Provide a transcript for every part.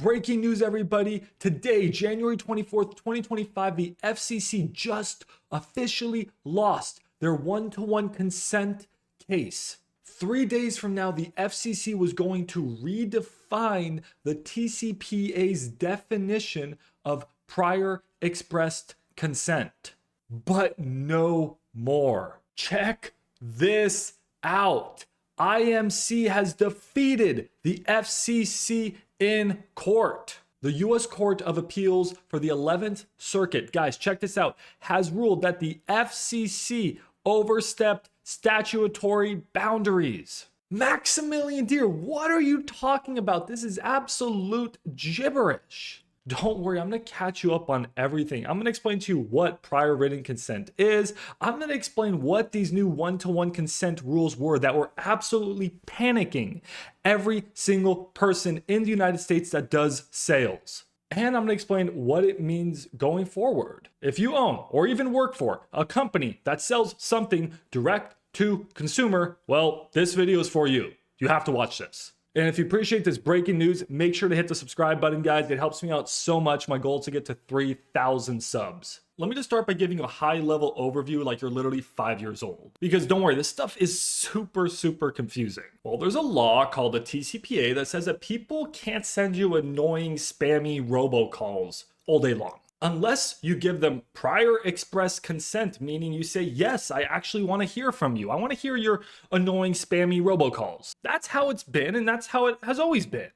Breaking news, everybody. Today, January 24th, 2025, the FCC just officially lost their one-to-one consent case. 3 days from now, the FCC was going to redefine the TCPA's definition of prior expressed consent. But no more. Check this out. IMC has defeated the FCC in court. The U.S. Court of Appeals for the 11th Circuit, guys, check this out, has ruled that the FCC overstepped statutory boundaries. Maximilian Deer, what are you talking about? This is absolute gibberish. Don't worry, I'm going to catch you up on everything. I'm going to explain to you what prior written consent is. I'm going to explain what these new one-to-one consent rules were that were absolutely panicking every single person in the United States that does sales. And I'm going to explain what it means going forward. If you own or even work for a company that sells something direct to consumer, well, this video is for you. You have to watch this. And if you appreciate this breaking news, make sure to hit the subscribe button, guys. It helps me out so much. My goal is to get to 3,000 subs. Let me just start by giving you a high-level overview like you're literally 5 years old. Because don't worry, this stuff is super confusing. Well, there's a law called the TCPA that says that people can't send you annoying, spammy robocalls all day long, unless you give them prior express consent, meaning you say, yes, I actually want to hear from you. I want to hear your annoying, spammy robocalls. That's how it's been, and that's how it has always been.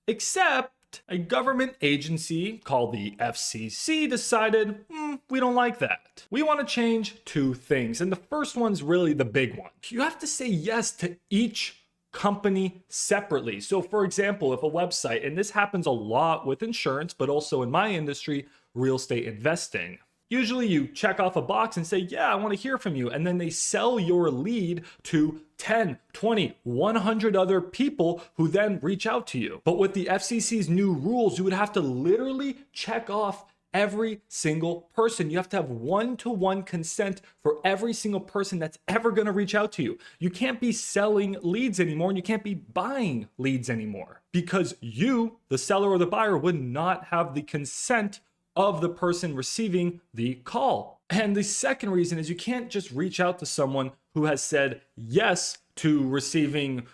Except a government agency called the FCC decided, we don't like that. We want to change two things, and the first one's really the big one. You have to say yes to each company separately. So for example, if a website, and this happens a lot with insurance, but also in my industry, real estate investing. Usually you check off a box and say, yeah, I want to hear from you. And then they sell your lead to 10, 20, 100 other people who then reach out to you. But with the FCC's new rules, you would have to literally check off every single person. You have to have one-to-one consent for every single person that's ever going to reach out to you. You can't be selling leads anymore, and you can't be buying leads anymore because you, the seller or the buyer, would not have the consent of the person receiving the call. And the second reason is you can't just reach out to someone who has said yes to receiving,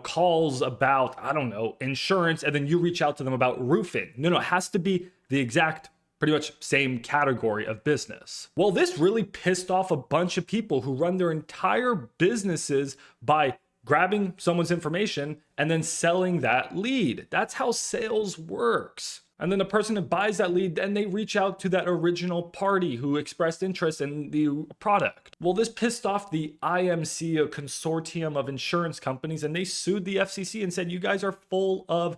calls about, I don't know, insurance, and then you reach out to them about roofing. No, it has to be the exact pretty much same category of business. Well, this really pissed off a bunch of people who run their entire businesses by grabbing someone's information and then selling that lead. That's how sales works. And then the person that buys that lead, then they reach out to that original party who expressed interest in the product. Well, this pissed off the IMC, a consortium of insurance companies, and they sued the FCC and said, you guys are full of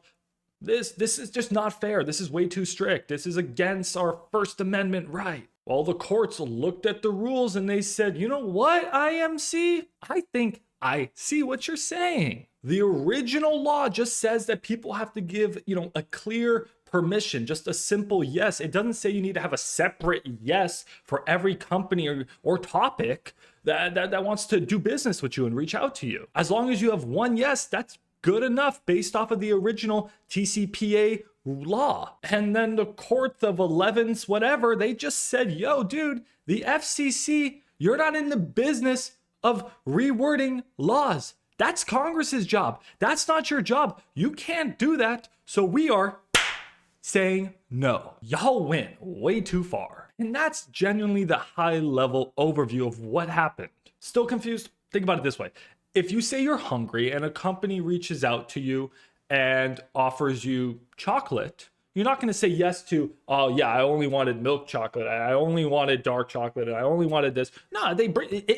this is just not fair. This is way too strict. This is against our First Amendment right. Well, the courts looked at the rules and they said, you know what, IMC? I think I see what you're saying. The original law just says that people have to give, a clear permission, just a simple yes. It doesn't say you need to have a separate yes for every company or topic that wants to do business with you and reach out to you. As long as you have one yes, that's good enough based off of the original TCPA law. And then the court of 11s, whatever, they just said, yo, dude, the FCC, you're not in the business of rewording laws. That's Congress's job. That's not your job. You can't do that. So we are saying no. Y'all went way too far. And that's genuinely the high level overview of what happened. Still confused? Think about it this way. If you say you're hungry and a company reaches out to you and offers you chocolate, you're not going to say yes to, oh yeah, I only wanted milk chocolate, I only wanted dark chocolate, and I only wanted this. No,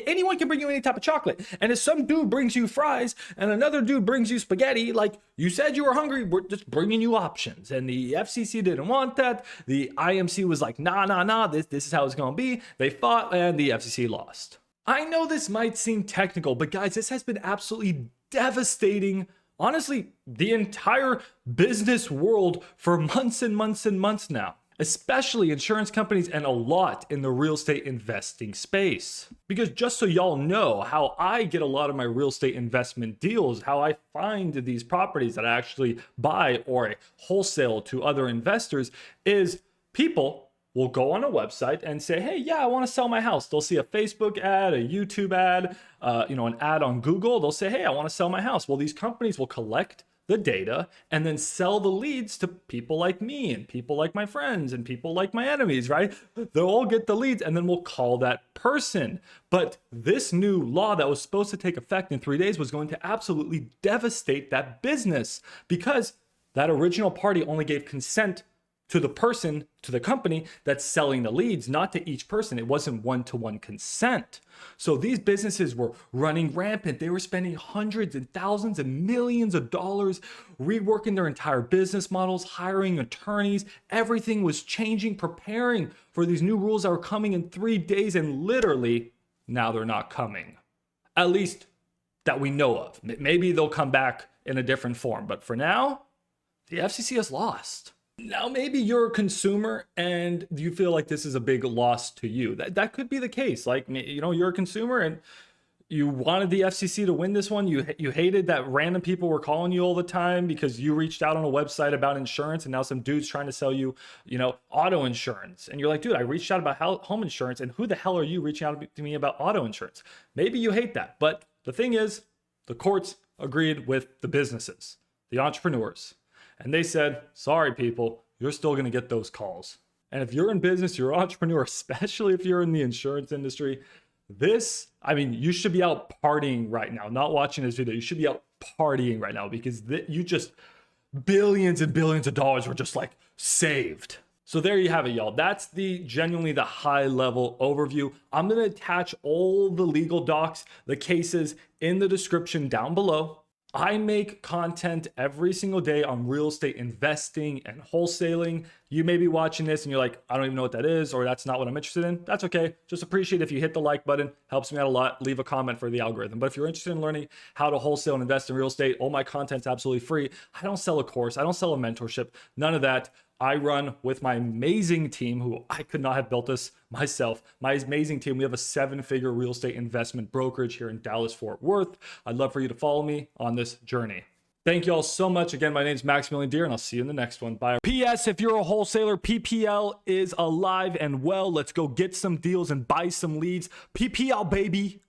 anyone can bring you any type of chocolate. And if some dude brings you fries and another dude brings you spaghetti, like you said you were hungry, we're just bringing you options. And the FCC didn't want that. The IMC was like, nah, this is how it's going to be. They fought and the FCC lost. I know this might seem technical, but guys, this has been absolutely devastating. Honestly, the entire business world for months and months and months now. especially insurance companies and a lot in the real estate investing space. Because just so y'all know how I get a lot of my real estate investment deals, how I find these properties that I actually buy or I wholesale to other investors, is people will go on a website and say, hey, yeah, I want to sell my house. They'll see a Facebook ad, a YouTube ad, an ad on Google. They'll say, hey, I want to sell my house. Well, these companies will collect the data and then sell the leads to people like me and people like my friends and people like my enemies, right? They'll all get the leads and then we'll call that person. But this new law that was supposed to take effect in 3 days was going to absolutely devastate that business because that original party only gave consent to the person, to the company that's selling the leads, not to each person. It wasn't one-to-one consent. So these businesses were running rampant. They were spending hundreds and thousands and millions of dollars reworking their entire business models, hiring attorneys. Everything was changing, preparing for these new rules that were coming in 3 days, and literally now they're not coming. At least that we know of. Maybe they'll come back in a different form, but for now, the FCC has lost. Now, maybe you're a consumer and you feel like this is a big loss to you. That could be the case. Like, you're a consumer and you wanted the FCC to win this one. You hated that random people were calling you all the time because you reached out on a website about insurance and now some dude's trying to sell you, auto insurance. And you're like, dude, I reached out about home insurance and who the hell are you reaching out to me about auto insurance? Maybe you hate that. But the thing is, the courts agreed with the businesses, the entrepreneurs. And they said, sorry, people, you're still going to get those calls. And if you're in business, you're an entrepreneur, especially if you're in the insurance industry, you should be out partying right now, not watching this video. You should be out partying right now because billions and billions of dollars were just like saved. So there you have it, y'all. That's genuinely the high level overview. I'm going to attach all the legal docs, the cases in the description down below. I make content every single day on real estate investing and wholesaling. You may be watching this and you're like, I don't even know what that is, or that's not what I'm interested in. That's okay. Just appreciate if you hit the like button. Helps me out a lot. Leave a comment for the algorithm. But if you're interested in learning how to wholesale and invest in real estate, all my content's absolutely free. I don't sell a course. I don't sell a mentorship. None of that. I run with my amazing team, who I could not have built this myself. My amazing team. We have a 7-figure real estate investment brokerage here in Dallas, Fort Worth. I'd love for you to follow me on this journey. Thank you all so much. Again, my name is Maximilian Deer, and I'll see you in the next one. Bye. P.S. If you're a wholesaler, PPL is alive and well. Let's go get some deals and buy some leads. PPL, baby.